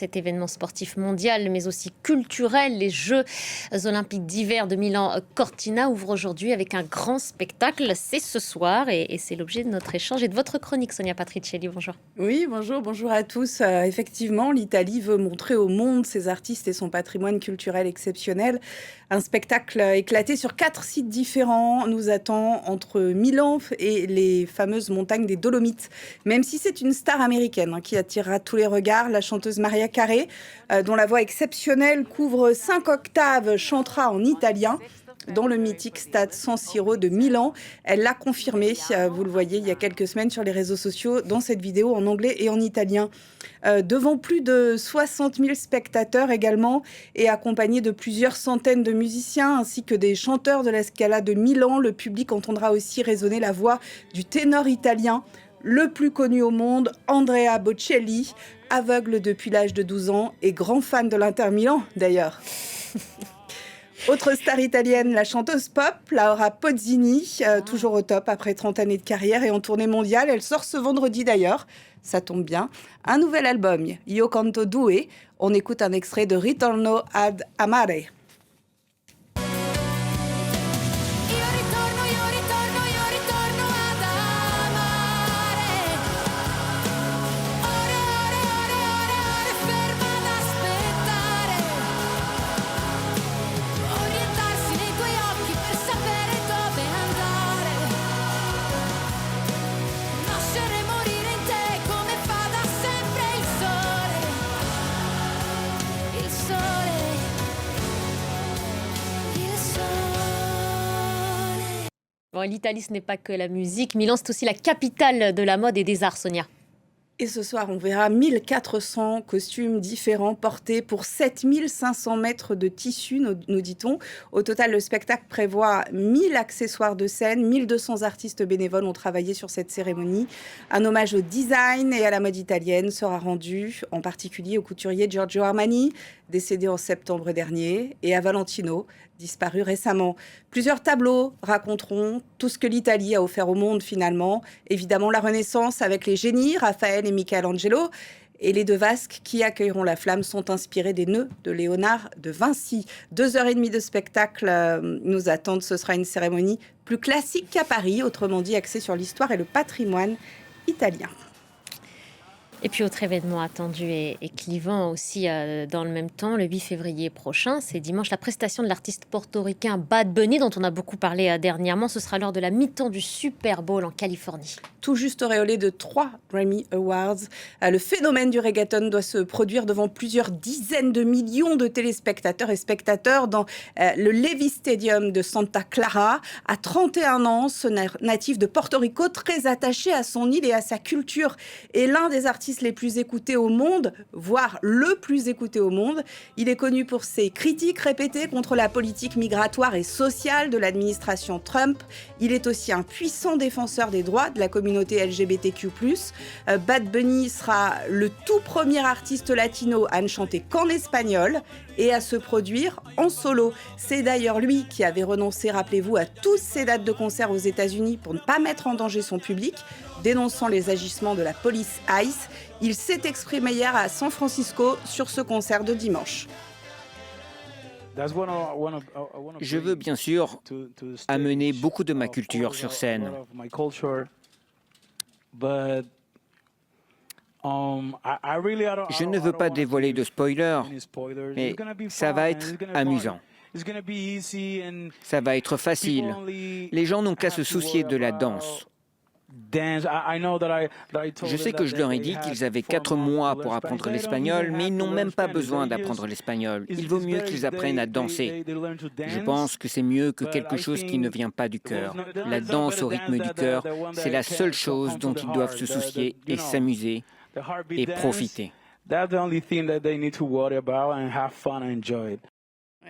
Cet événement sportif mondial, mais aussi culturel, les Jeux olympiques d'hiver de Milan-Cortina ouvrent aujourd'hui avec un grand spectacle. C'est ce soir et c'est l'objet de notre échange et de votre chronique, Sonia Patricelli. Bonjour. Oui, bonjour à tous. Effectivement, l'Italie veut montrer au monde ses artistes et son patrimoine culturel exceptionnel. Un spectacle éclaté sur 4 sites différents nous attend entre Milan et les fameuses montagnes des Dolomites. Même si c'est une star américaine qui attirera tous les regards, la chanteuse Maria Carey, dont la voix exceptionnelle couvre 5 octaves, chantera en italien dans le mythique stade San Siro de Milan. Elle l'a confirmé, vous le voyez il y a quelques semaines sur les réseaux sociaux, dans cette vidéo en anglais et en italien. Devant plus de 60 000 spectateurs également, et accompagnée de plusieurs centaines de musiciens ainsi que des chanteurs de la Scala de Milan, le public entendra aussi résonner la voix du ténor italien, le plus connu au monde, Andrea Bocelli, aveugle depuis l'âge de 12 ans et grand fan de l'Inter Milan d'ailleurs. Autre star italienne, la chanteuse pop, Laura Pausini, toujours au top après 30 années de carrière et en tournée mondiale. Elle sort ce vendredi d'ailleurs, ça tombe bien, un nouvel album, Io Canto Due. On écoute un extrait de Ritorno ad Amare. Bon, l'Italie, ce n'est pas que la musique. Milan, c'est aussi la capitale de la mode et des arts, Sonia. Et ce soir, on verra 1400 costumes différents portés pour 7500 mètres de tissu, nous dit-on. Au total, le spectacle prévoit 1000 accessoires de scène. 1200 artistes bénévoles ont travaillé sur cette cérémonie. Un hommage au design et à la mode italienne sera rendu, en particulier au couturier Giorgio Armani, décédé en septembre dernier, et à Valentino, disparu récemment. Plusieurs tableaux raconteront tout ce que l'Italie a offert au monde finalement. Évidemment, la Renaissance avec les génies, Raphaël et Michelangelo, et les deux vasques qui accueilleront la flamme sont inspirés des nœuds de Léonard de Vinci. 2h30 de spectacle nous attendent. Ce sera une cérémonie plus classique qu'à Paris, autrement dit axée sur l'histoire et le patrimoine italien. Et puis autre événement attendu et clivant aussi dans le même temps, le 8 février prochain, c'est dimanche, la prestation de l'artiste portoricain Bad Bunny, dont on a beaucoup parlé dernièrement. Ce sera lors de la mi-temps du Super Bowl en Californie. Tout juste auréolé de 3 Grammy Awards, le phénomène du reggaeton doit se produire devant plusieurs dizaines de millions de téléspectateurs et spectateurs dans le Levi's Stadium de Santa Clara. À 31 ans, ce natif de Porto Rico, très attaché à son île et à sa culture, est l'un des artistes les plus écoutés au monde, voire le plus écouté au monde. Il est connu pour ses critiques répétées contre la politique migratoire et sociale de l'administration Trump. Il est aussi un puissant défenseur des droits de la communauté LGBTQ+. Bad Bunny sera le tout premier artiste latino à ne chanter qu'en espagnol et à se produire en solo. C'est d'ailleurs lui qui avait renoncé, rappelez-vous, à toutes ses dates de concert aux États-Unis pour ne pas mettre en danger son public, dénonçant les agissements de la police ICE. Il s'est exprimé hier à San Francisco sur ce concert de dimanche. Je veux bien sûr amener beaucoup de ma culture sur scène. Je ne veux pas dévoiler de spoilers, mais ça va être amusant. Ça va être facile. Les gens n'ont qu'à se soucier de la danse. Je sais que je leur ai dit qu'ils avaient 4 mois pour apprendre l'espagnol, mais ils n'ont même pas besoin d'apprendre l'espagnol. Il vaut mieux qu'ils apprennent à danser. Je pense que c'est mieux que quelque chose qui ne vient pas du cœur. La danse au rythme du cœur, c'est la seule chose dont ils doivent se soucier et s'amuser et profiter.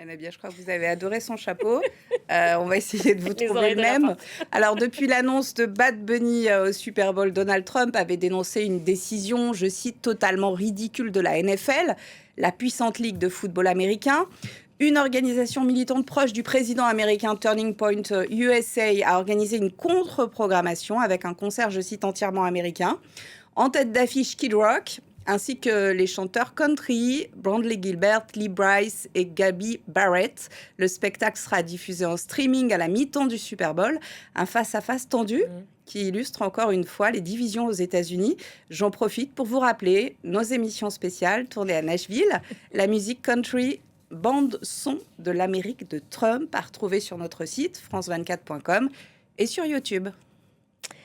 Nabia, je crois que vous avez adoré son chapeau. On va essayer de vous trouver le même. Alors, depuis l'annonce de Bad Bunny au Super Bowl, Donald Trump avait dénoncé une décision, je cite, totalement ridicule de la NFL, la puissante ligue de football américain. Une organisation militante proche du président américain Turning Point USA a organisé une contre-programmation avec un concert, je cite, entièrement américain. En tête d'affiche, Kid Rock, ainsi que les chanteurs country, Brandley Gilbert, Lee Brice et Gabby Barrett. Le spectacle sera diffusé en streaming à la mi-temps du Super Bowl, un face-à-face tendu qui illustre encore une fois les divisions aux États-Unis. J'en profite pour vous rappeler nos émissions spéciales tournées à Nashville, la musique country bande son de l'Amérique de Trump à retrouver sur notre site france24.com et sur YouTube.